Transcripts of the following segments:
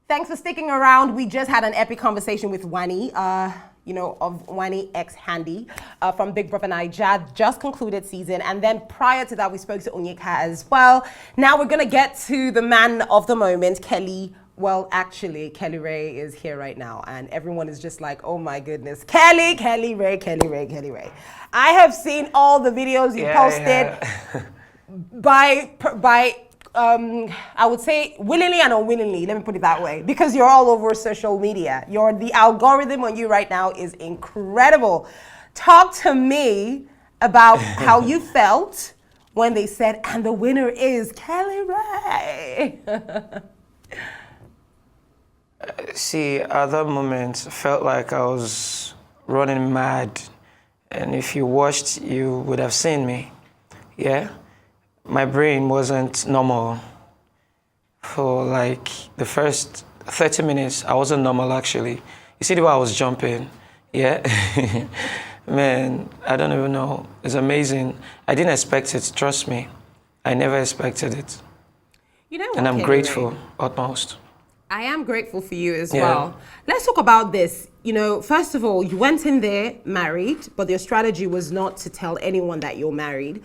Thanks for sticking around. We just had an epic conversation with Wani, of Wani X Handy from Big Brother Naija. Just concluded season. And then prior to that, we spoke to Onyeka as well. Now we're going to get to the man of the moment, Kelly. Well, actually, Kellyrae is here right now. And everyone is just like, oh my goodness. Kellyrae. I have seen all the videos you posted by I would say willingly and unwillingly, let me put it that way, because you're all over social media. The algorithm on you right now is incredible. Talk to me about how you felt when they said, and the winner is Kellyrae. See, at that moment, I felt like I was running mad. And if you watched, you would have seen me. Yeah? My brain wasn't normal. For like the first 30 minutes, I wasn't normal actually. You see the way I was jumping? Yeah? Man, I don't even know. It's amazing. I didn't expect it, trust me. I never expected it. You know what, and I'm Kellyrae? grateful, utmost. I am grateful for you as well. Let's talk about this. First of all, you went in there married, but your strategy was not to tell anyone that you're married.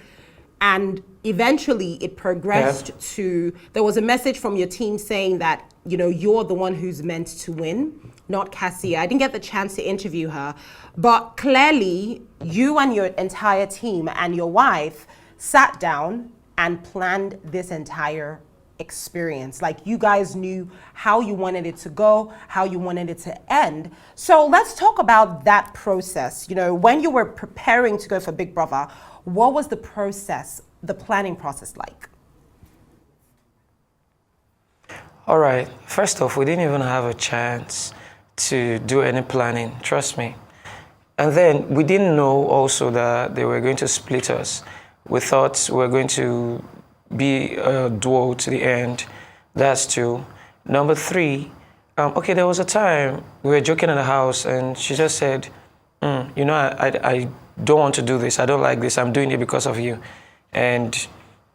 And eventually it progressed to, there was a message from your team saying that, you're the one who's meant to win, not Cassia. I didn't get the chance to interview her, but clearly you and your entire team and your wife sat down and planned this entire experience. Like you guys knew how you wanted it to go, how you wanted it to end. So let's talk about that process. When you were preparing to go for Big Brother, what was the process, the planning process like? All right. First off, we didn't even have a chance to do any planning, trust me. And then we didn't know also that they were going to split us. We thought we were going to be a duo to the end. That's two. Number three, there was a time we were joking in the house and she just said, I don't want to do this. I don't like this. I'm doing it because of you. And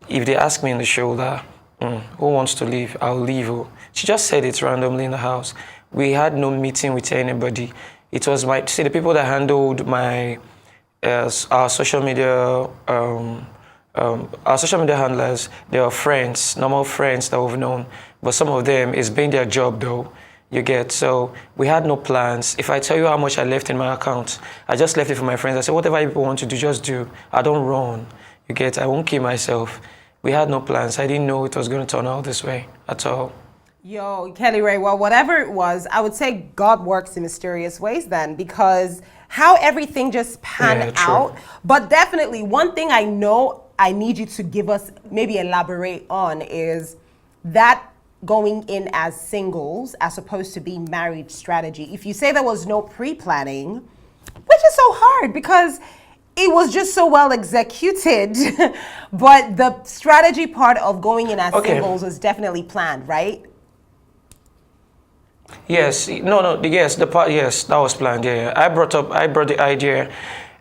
if they ask me in the show that, who wants to leave, I'll leave. She just said it randomly in the house. We had no meeting with anybody. It was the people that handled our social media, handlers, they are friends, normal friends that we've known. But some of them, it's been their job though. You get, so we had no plans. If I tell you how much I left in my account, I just left it for my friends. I said, whatever people want to do, just do. I don't run. You get, I won't kill myself. We had no plans. I didn't know it was going to turn out this way at all. Yo, Kellyrae, well, whatever it was, I would say God works in mysterious ways then, because how everything just panned out. But definitely one thing I know I need you to give us, maybe elaborate on, is that going in as singles as opposed to being married strategy. If you say there was no pre-planning, which is so hard because it was just so well executed, but the strategy part of going in as singles was definitely planned, right? Yes, that was planned, yeah. I brought the idea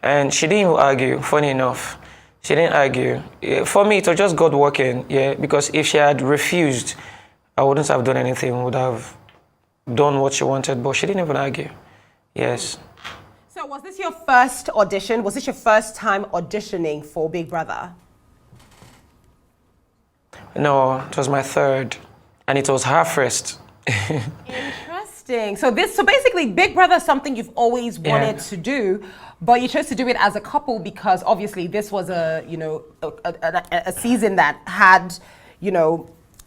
and she didn't even argue, funny enough. She didn't argue. For me, it was just God working, because if she had refused, I wouldn't have done anything, would have done what she wanted, but she didn't even argue. Yes. So was this your first audition? Was this your first time auditioning for Big Brother? No, it was my third, and it was her first. Interesting. So basically Big Brother is something you've always wanted to do, but you chose to do it as a couple because obviously this was a season that had,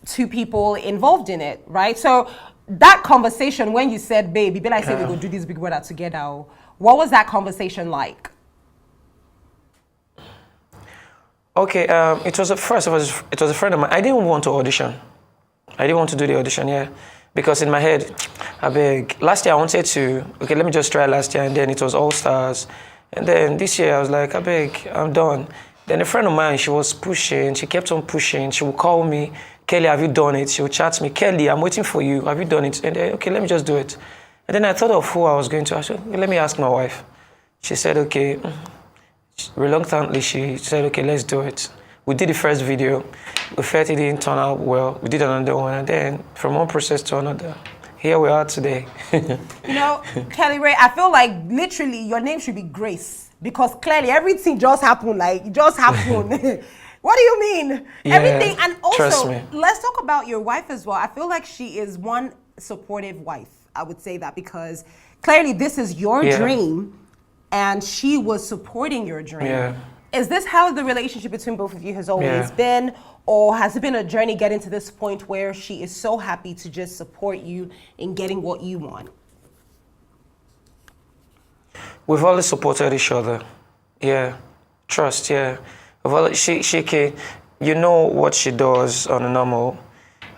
two people involved in it, right? So that conversation when you said, babe, be like, say we go do this Big Brother together. What was that conversation like? Okay, it was a friend of mine. I didn't want to audition. I didn't want to do the audition, because in my head, last year I wanted to, let me just try last year, and then it was All Stars. And then this year I was like, I'm done. Then a friend of mine, she was pushing, she kept on pushing. She would call me, Kelly, have you done it? She would chat me, Kelly, I'm waiting for you. Have you done it? And then, let me just do it. And then I thought of who I was going to. I said, let me ask my wife. She said, okay. Reluctantly, she said, okay, let's do it. We did the first video. We felt it didn't turn out well. We did another one. And then from one process to another, here we are today. You know, Kellyrae, I feel like literally your name should be Grace because clearly everything just happened. Like it just happened. What do you mean? Yeah, Everything, and trust also me. let's talk about your wife as well. I feel like she is one supportive wife. I would say that because clearly this is your dream, and she was supporting your dream. Yeah. Is this how the relationship between both of you has always been? Or has it been a journey getting to this point where she is so happy to just support you in getting what you want? We've always supported each other. Yeah. Trust, yeah. She can, you know what she does on a normal,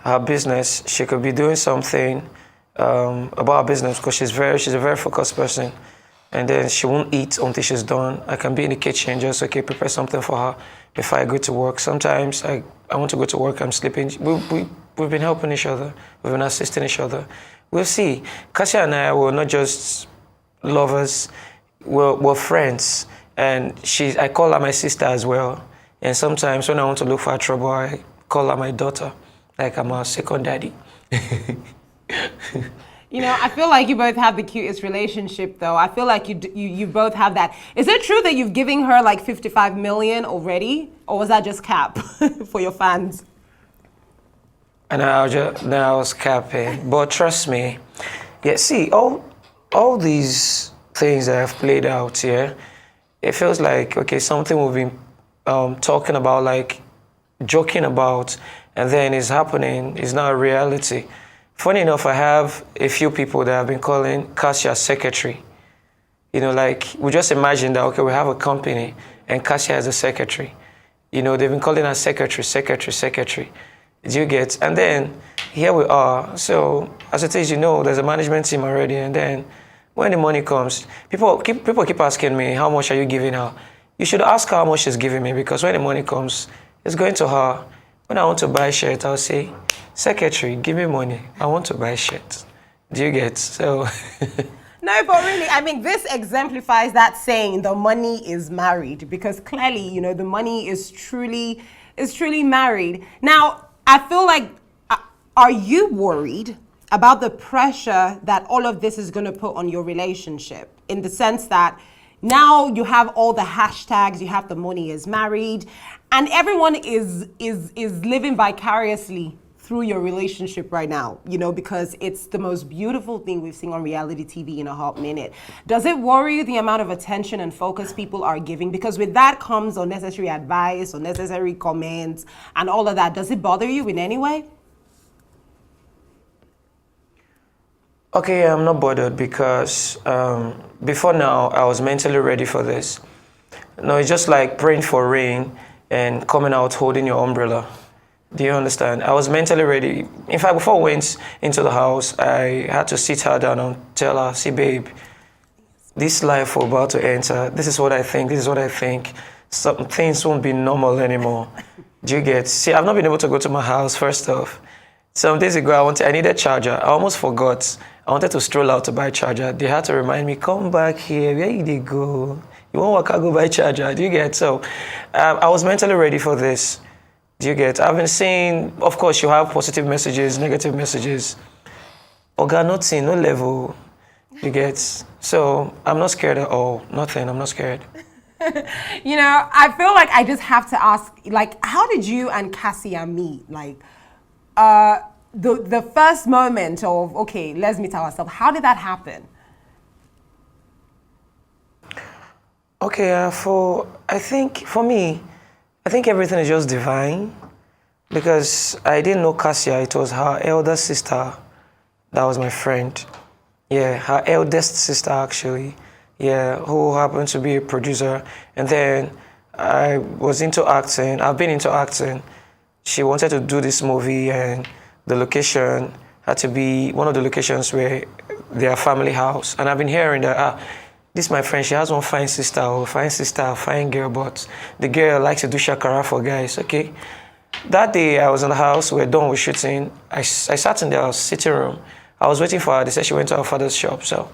her business, she could be doing something about her business because she's a very focused person. And then she won't eat until she's done. I can be in the kitchen, just prepare something for her before I go to work. Sometimes I want to go to work, I'm sleeping. We've been helping each other. We've been assisting each other. We'll see. Kasia and I were not just lovers, we're friends. And I call her my sister as well. And sometimes when I want to look for trouble, I call her my daughter, like I'm her second daddy. You know, I feel like you both have the cutest relationship, though. I feel like you both have that. Is it true that you've given her like 55 million already, or was that just cap for your fans? And I was capping, but trust me, see, all these things that have played out here, it feels like something we've been talking about, like joking about, and then it's happening. It's now a reality. Funny enough, I have a few people that have been calling Kasia secretary. You know, like, we just imagine that, we have a company and Kasia is a secretary. You know, they've been calling her secretary. Do you get? And then here we are. So, as it is, there's a management team already. And then when the money comes, people keep asking me, how much are you giving her? You should ask her how much she's giving me, because when the money comes, it's going to her. When I want to buy a shirt, I'll say, secretary, give me money. I want to buy a shirt. Do you get? So. No, but really, I mean, this exemplifies that saying, the money is married, because clearly, the money is truly married. Now, I feel like, are you worried about the pressure that all of this is going to put on your relationship, in the sense that now you have all the hashtags, you have the money is married, and everyone is living vicariously through your relationship right now, because it's the most beautiful thing we've seen on reality TV in a hot minute. Does it worry you the amount of attention and focus people are giving? Because with that comes unnecessary advice, unnecessary comments, and all of that. Does it bother you in any way? Okay, I'm not bothered, because before now, I was mentally ready for this. No, it's just like praying for rain and coming out holding your umbrella. Do you understand? I was mentally ready. In fact, before I went into the house, I had to sit her down and tell her, see, babe, this life we're about to enter, this is what I think. Some things won't be normal anymore. Do you get? See, I've not been able to go to my house, first off. Some days ago, I needed a charger. I almost forgot. I wanted to stroll out to buy a charger. They had to remind me, come back here. Where you did go? You won't walk out, go buy a charger. Do you get? So I was mentally ready for this. Do you get? I've been seeing, of course, you have positive messages, negative messages. Oga, nothing, no level. You get? So I'm not scared at all. Nothing, I'm not scared. I feel like I just have to ask, like, how did you and Kasia meet? Like, the first moment of, okay, let's meet ourselves, how did that happen? Okay, for me, I think everything is just divine, because I didn't know Kasia. It was her elder sister that was my friend. Yeah, her eldest sister, actually. Yeah, who happened to be a producer. And then I was into acting. I've been into acting. She wanted to do this movie, and the location had to be one of the locations where their family house. And I've been hearing that, this is my friend, she has one fine sister, fine girl, but the girl likes to do shakara for guys, okay? That day I was in the house, we were done with shooting. I sat in the sitting room. I was waiting for her. They said she went to her father's shop. So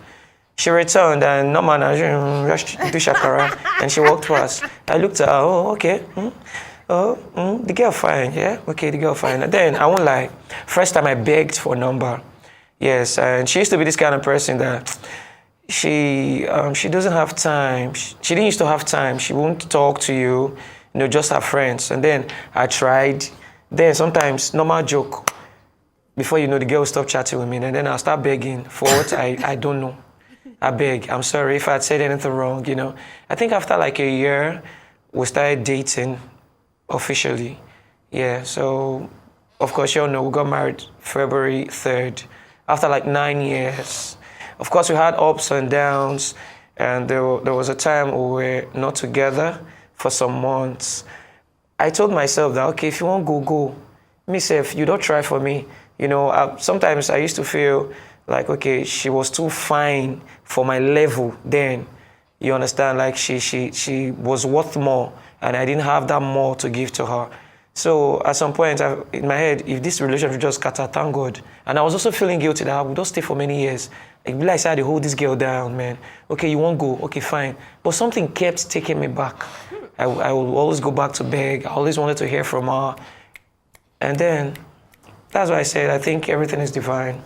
she returned, and no man, rushed to do shakara, and she walked past. I looked at her, oh, okay. The girl fine, yeah? Okay, the girl fine. And then, I won't lie, first time I begged for a number. Yes, and she used to be this kind of person that she doesn't have time. She didn't used to have time. She won't talk to you, just her friends. And then I tried. Then sometimes, normal joke, before you know, the girl will stop chatting with me, and then I'll start begging for what I don't know. I beg, I'm sorry if I said anything wrong, I think after like a year, we started dating officially. Yeah, so of course, you all know we got married February 3rd. After like 9 years. Of course, we had ups and downs, and there was a time we were not together for some months. I told myself that, okay, if you want go, go. Me say, if you don't try for me, sometimes I used to feel like, okay, she was too fine for my level then. You understand? Like she was worth more, and I didn't have that more to give to her. So at some point in my head, if this relationship just scatter, thank God. And I was also feeling guilty that I would not stay for many years. Like I had to hold this girl down, man. Okay, you won't go. Okay, fine. But something kept taking me back. I would always go back to beg. I always wanted to hear from her. And then, that's why I said, I think everything is divine.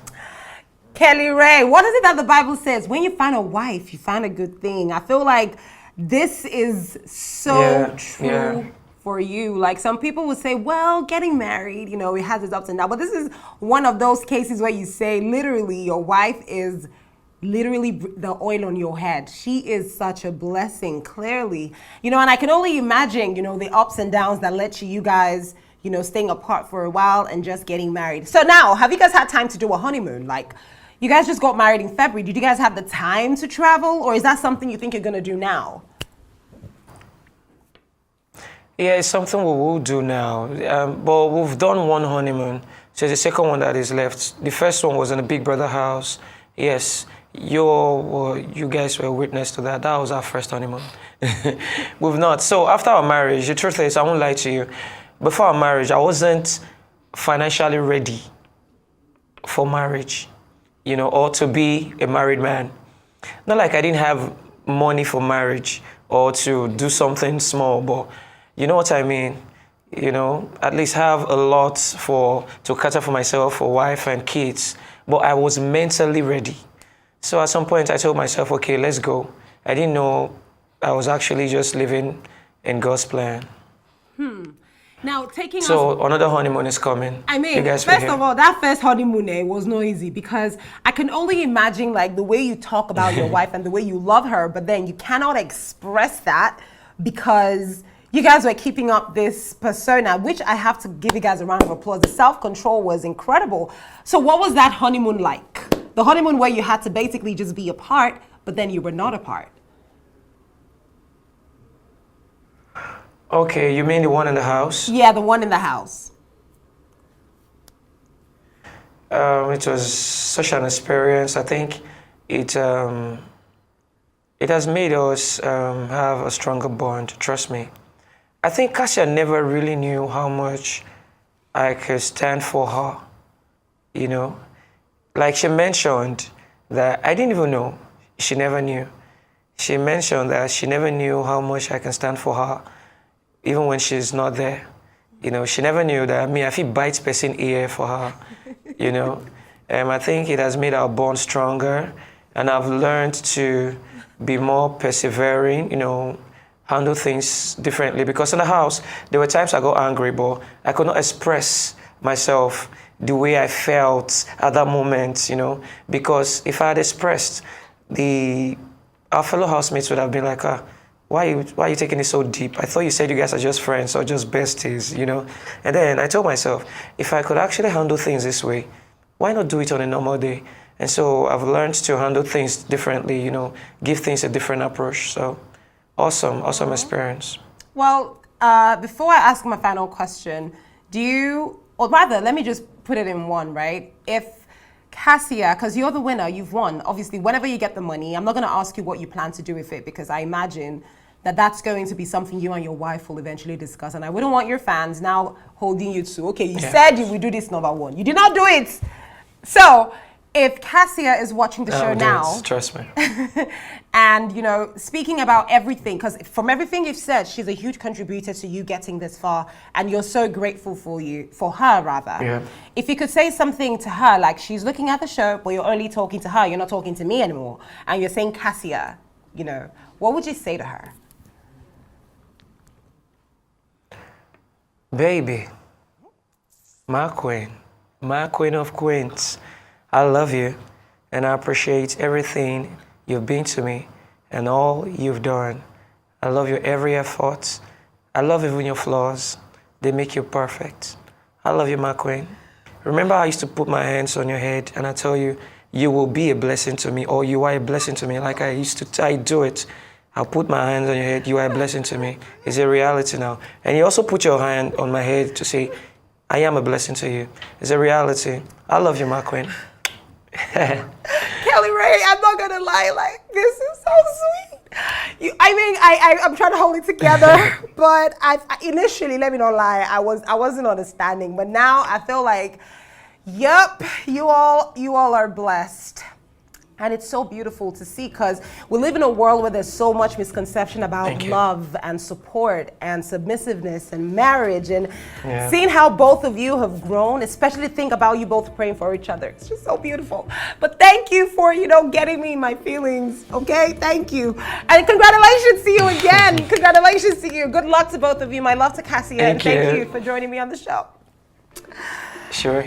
Kellyrae, what is it that the Bible says? When you find a wife, you find a good thing. I feel like this is so true. For you. Like some people would say, well, getting married, it has its ups and downs. But this is one of those cases where you say, literally, your wife is literally the oil on your head. She is such a blessing, clearly. And I can only imagine, the ups and downs that led to you guys, staying apart for a while and just getting married. So now, have you guys had time to do a honeymoon? Like, you guys just got married in February. Did you guys have the time to travel? Or is that something you think you're going to do now? Yeah, it's something we will do now. But we've done one honeymoon. So the second one that is left. The first one was in a Big Brother house. Yes, you guys were witness to that. That was our first honeymoon. We've not. So after our marriage, the truth is, I won't lie to you. Before our marriage, I wasn't financially ready for marriage, or to be a married man. Not like I didn't have money for marriage or to do something small, but you know what I mean? At least have a lot to cater for myself, for wife and kids. But I was mentally ready. So at some point I told myself, okay, let's go. I didn't know I was actually just living in God's plan. Now, another honeymoon is coming. I mean, first of all, that first honeymoon was not easy because I can only imagine like the way you talk about your wife and the way you love her, but then you cannot express that because you guys were keeping up this persona, which I have to give you guys a round of applause. The self-control was incredible. So what was that honeymoon like? The honeymoon where you had to basically just be apart, but then you were not apart. Okay, you mean the one in the house? Yeah, the one in the house. It was such an experience. I think it has made us have a stronger bond, trust me. I think Cassia never really knew how much I could stand for her, Like she mentioned that I didn't even know. She never knew. She mentioned that she never knew how much I can stand for her, even when she's not there. She never knew that I feel bite person ear for her, I think it has made our bond stronger, and I've learned to be more persevering, handle things differently. Because in the house, there were times I got angry, but I could not express myself the way I felt at that moment, because if I had expressed, our fellow housemates would have been like, why are you taking it so deep? I thought you said you guys are just friends or just besties, And then I told myself, if I could actually handle things this way, why not do it on a normal day? And so I've learned to handle things differently, give things a different approach. So awesome experience. Well, before I ask my final question, or rather, let me just put it in one, right? If Cassia, because you're the winner, you've won. Obviously, whenever you get the money, I'm not going to ask you what you plan to do with it because I imagine that that's going to be something you and your wife will eventually discuss. And I wouldn't want your fans now holding you to, okay, you said you would do this number one. You did not do it. So if Cassia is watching the show now, trust me. And, you know, speaking about everything, because from everything you've said, she's a huge contributor to you getting this far, and you're so grateful for her rather. Yeah. If you could say something to her, like she's looking at the show, but you're only talking to her, you're not talking to me anymore, and you're saying Cassia, you know, what would you say to her? Baby, my queen of queens, I love you, and I appreciate everything you've been to me and all you've done. I love your every effort. I love even your flaws. They make you perfect. I love you, my queen. Remember I used to put my hands on your head and I tell you, you will be a blessing to me, or you are a blessing to me. Like I do it. I'll put my hands on your head, you are a blessing to me. It's a reality now. And you also put your hand on my head to say, I am a blessing to you. It's a reality. I love you, my queen. Kellyrae, I'm not gonna lie, like, this is so sweet. I'm trying to hold it together, but initially, let me not lie, I wasn't understanding, but now I feel like, yep, you all are blessed. And it's so beautiful to see, because we live in a world where there's so much misconception about love and support and submissiveness and marriage, and seeing how both of you have grown, especially think about you both praying for each other. It's just so beautiful. But thank you for, you know, getting me in my feelings, okay? Thank you. And congratulations to you again. Congratulations to you. Good luck to both of you. My love to Cassia. Thank you for joining me on the show. Sure.